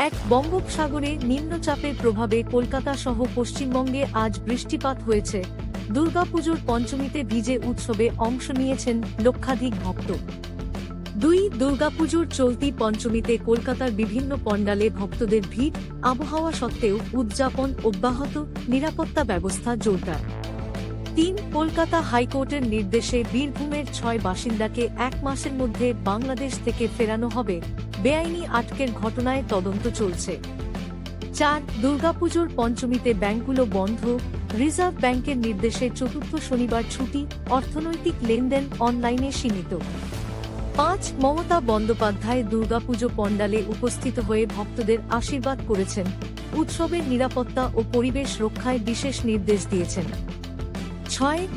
এক বঙ্গোপসাগরে নিম্নচাপের প্রভাবে কলকাতা সহ পশ্চিমবঙ্গে আজ বৃষ্টিপাত হয়েছে। দুর্গাপুজোর পঞ্চমীতে ভিজে উৎসবে অংশ নিয়েছেন লক্ষাধিক ভক্ত। দুর্গাপুজোর চলতি পঞ্চমীতে কলকাতার বিভিন্ন পণ্ডালে ভক্তদের ভিড়, আবহাওয়া সত্ত্বেও উদযাপন অব্যাহত, নিরাপত্তা ব্যবস্থা জোরদার। কলকাতা হাইকোর্টের নির্দেশে বীরভূমের 6 বাসিন্দাকে 1 মাসের মধ্যে বাংলাদেশ থেকে ফেরানো হবে। বেআইনি আটকের ঘটনায় তদন্ত চলছে। দুর্গাপুজোর পঞ্চমীতে ব্যাংকগুলো বন্ধ, রিজার্ভ ব্যাংকের নির্দেশে চতুর্থ শনিবার ছুটি, অর্থনৈতিক লেনদেন অনলাইনে সীমিত। মমতা বন্দ্যোপাধ্যায় দুর্গাপুজো পণ্ডালে উপস্থিত হয়ে ভক্তদের আশীর্বাদ করেছেন। উৎসবের নিরাপত্তা ও পরিবেশ রক্ষায় বিশেষ নির্দেশ দিয়েছেন।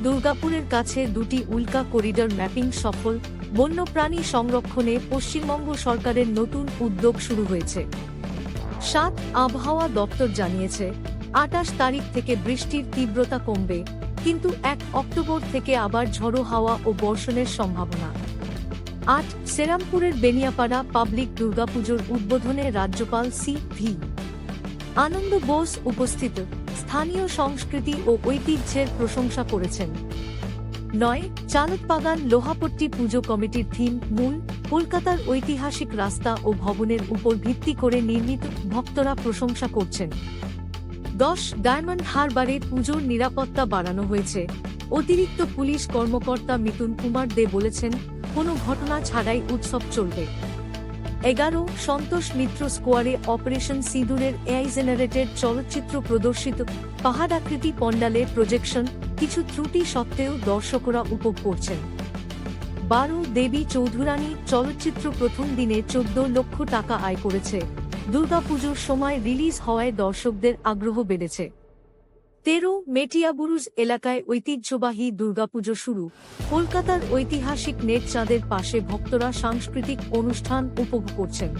দুর্গাপুরের কাছে 2টি উল্কা করিডর ম্যাপিং সফল, বন্যপ্রাণী সংরক্ষণে পশ্চিমবঙ্গ সরকারের নতুন উদ্যোগ শুরু হয়েছে। আবহাওয়া দপ্তর জানিয়েছে 28 তারিখ থেকে বৃষ্টির তীব্রতা কমবে, কিন্তু 1 অক্টোবর থেকে আবার ঝড়ো হাওয়া ও বর্ষণের সম্ভাবনা। শ্রীরামপুরের বেনিয়াপাড়া পাবলিক দুর্গাপুজোর উদ্বোধনে রাজ্যপাল সি.ভি. আনন্দ বোস উপস্থিত, স্থানীয় সংস্কৃতি ও ঐতিহ্যের প্রশংসা করেছেন। চালতবাগান লোহাপট্টি পুজো কমিটির থিম মূল, কলকাতার ঐতিহাসিক রাস্তা ও ভবনের উপর ভিত্তি করে নির্মিত, ভক্তরা প্রশংসা করছেন। ডায়মন্ড হারবারে পুজোর নিরাপত্তা বাড়ানো হয়েছে। অতিরিক্ত পুলিশ কর্মকর্তা মিতুন কুমার দে বলেছেন, কোনো ঘটনা ছাড়াই উৎসব চলবে। সন্তোষ মিত্র স্কোয়ারে অপারেশন সিঁদুরের এআই জেনারেটেড চলচ্চিত্র প্রদর্শিত। পাহাড়াকৃতি পণ্ডালে প্রজেকশন, কিছু ত্রুটি সত্ত্বেও দর্শকরা উপভোগ করছেন। দেবী চৌধুরানী চলচ্চিত্র প্রথম দিনে 14 লক্ষ টাকা আয় করেছে। দুর্গাপুজোর সময় রিলিজ হওয়ায় দর্শকদের আগ্রহ বেড়েছে। মেটিয়াবুরুজ এলাকায় ঐতিহ্যবাহী দুর্গাপুজো শুরু। কলকাতার ঐতিহাসিক নেট চাঁদের পাশে ভক্তরা সাংস্কৃতিক অনুষ্ঠান উপভোগ করছেন।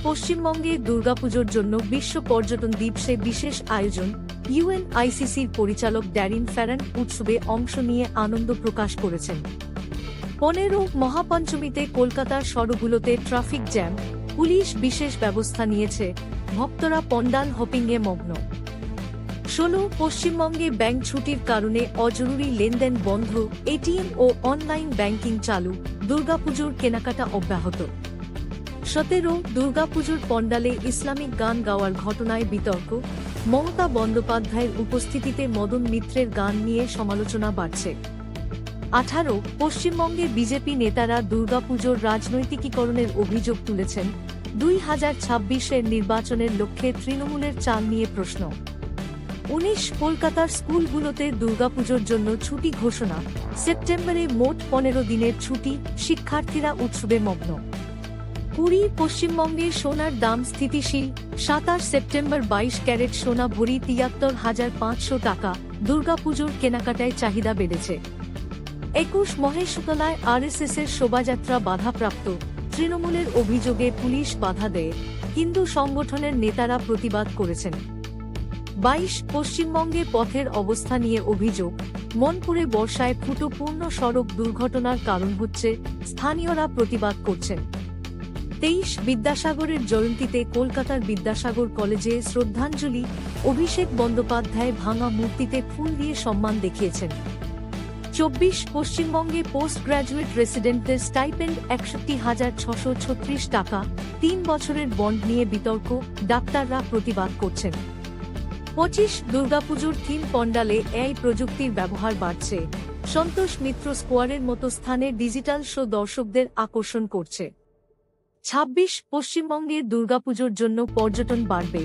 পশ্চিমবঙ্গে দুর্গাপুজোর জন্য বিশ্ব পর্যটন দিবসে বিশেষ আয়োজন। ইউএনআইসিসির পরিচালক ড্যারিন ফ্যারান উৎসবে অংশ নিয়ে আনন্দ প্রকাশ করেছেন। মহাপঞ্চমীতে কলকাতার সড়কগুলোতে ট্রাফিক জ্যাম, পুলিশ বিশেষ ব্যবস্থা নিয়েছে, ভক্তরা পণ্ডাল হপিংয়ে মগ্ন। পশ্চিমবঙ্গে ব্যাংক ছুটির কারণে অজরুরি লেনদেন বন্ধ, এটিএম ও অনলাইন ব্যাংকিং চালু, দুর্গাপুজোর কেনাকাটা অব্যাহত। দুর্গাপুজোর পণ্ডালে ইসলামিক গান গাওয়ার ঘটনায় বিতর্ক, মমতা বন্দ্যোপাধ্যায়ের উপস্থিতিতে মদন মিত্রের গান নিয়ে সমালোচনা বাড়ছে। পশ্চিমবঙ্গে বিজেপি নেতারা দুর্গাপুজোর রাজনৈতিকীকরণের অভিযোগ তুলেছেন। 2026-এর নির্বাচনের লক্ষ্যে তৃণমূলের চাল নিয়ে প্রশ্ন। কলকাতার স্কুলগুলোতে দুর্গাপুজোর জন্য ছুটি ঘোষণা। সেপ্টেম্বরে মোট 15 দিনের ছুটি, শিক্ষার্থীরা উৎসবে মগ্ন। পশ্চিমবঙ্গে সোনার দাম স্থিতিশীল। 27 সেপ্টেম্বর 22 ক্যারেট সোনা ভরি 73,500 টাকা। দুর্গাপুজোর কেনাকাটায় চাহিদা বেড়েছে। 21 মহেশতলায় আরএসএসের শোভাযাত্রা বাধাপ্রাপ্ত। তৃণমূলের অভিযোগে পুলিশ বাধা দেয়, হিন্দু সংগঠনের নেতারা প্রতিবাদ করেছেন। 22 পশ্চিমবঙ্গে পথের অবস্থা নিয়ে অভিযোগ। মনপুরে বর্ষায় ফুটোপূর্ণ সড়ক দুর্ঘটনার কারণ হচ্ছে, স্থানীয়রা প্রতিবাদ করছেন। 23 বিদ্যাসাগরের জয়ন্তীতে কলকাতার বিদ্যাসাগর কলেজে শ্রদ্ধাঞ্জলি। অভিষেক বন্দ্যোপাধ্যায় ভাঙা মূর্তিতে ফুল দিয়ে সম্মান দেখিয়েছেন। 24 পশ্চিমবঙ্গে পোস্ট গ্র্যাজুয়েট রেসিডেন্টদের স্টাইপেন্ড 61,636 টাকা। 3 বছরের বন্ড নিয়ে বিতর্ক, ডাক্তাররা প্রতিবাদ করছেন। 25 দুর্গাপুজোর থিম পণ্ডালে এআই প্রযুক্তির ব্যবহার বাড়ছে। সন্তোষ মিত্র স্কোয়ারের মতো স্থানে ডিজিটাল শো দর্শকদের আকর্ষণ করছে। 26 পশ্চিমবঙ্গের দুর্গাপুজোর জন্য পর্যটন বাড়বে।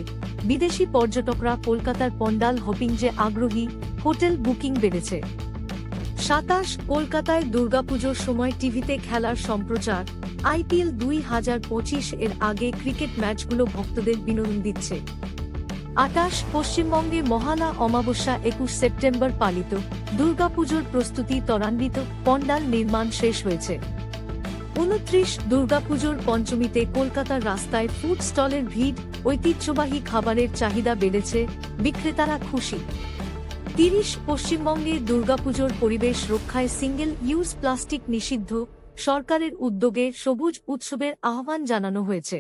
বিদেশি পর্যটকরা কলকাতার পণ্ডাল হপিংয়ে আগ্রহী, হোটেল বুকিং বেড়েছে। 27 কলকাতায় দুর্গাপুজোর সময় টিভিতে খেলার সম্প্রচার। আইপিএল 2025 এর আগে ক্রিকেট ম্যাচগুলো ভক্তদের বিনোদন দিচ্ছে। 28 পশ্চিমবঙ্গে মহালয়া অমাবস্যা 21 সেপ্টেম্বর পালিত। দুর্গাপুজোর প্রস্তুতি ত্বরান্বিত, পণ্ডাল নির্মাণ শেষ হয়েছে। 29 দুর্গাপুজোর পঞ্চমীতে কলকাতার রাস্তায় ফুড স্টলের ভিড়, ঐতিহ্যবাহী খাবারের চাহিদা বেড়েছে, বিক্রেতারা খুশি। 30 পশ্চিমবঙ্গে দুর্গাপুজোর পরিবেশ রক্ষায় সিঙ্গেল ইউজ প্লাস্টিক নিষিদ্ধ, সরকারের উদ্যোগে সবুজ উৎসবের আহ্বান জানানো হয়েছে।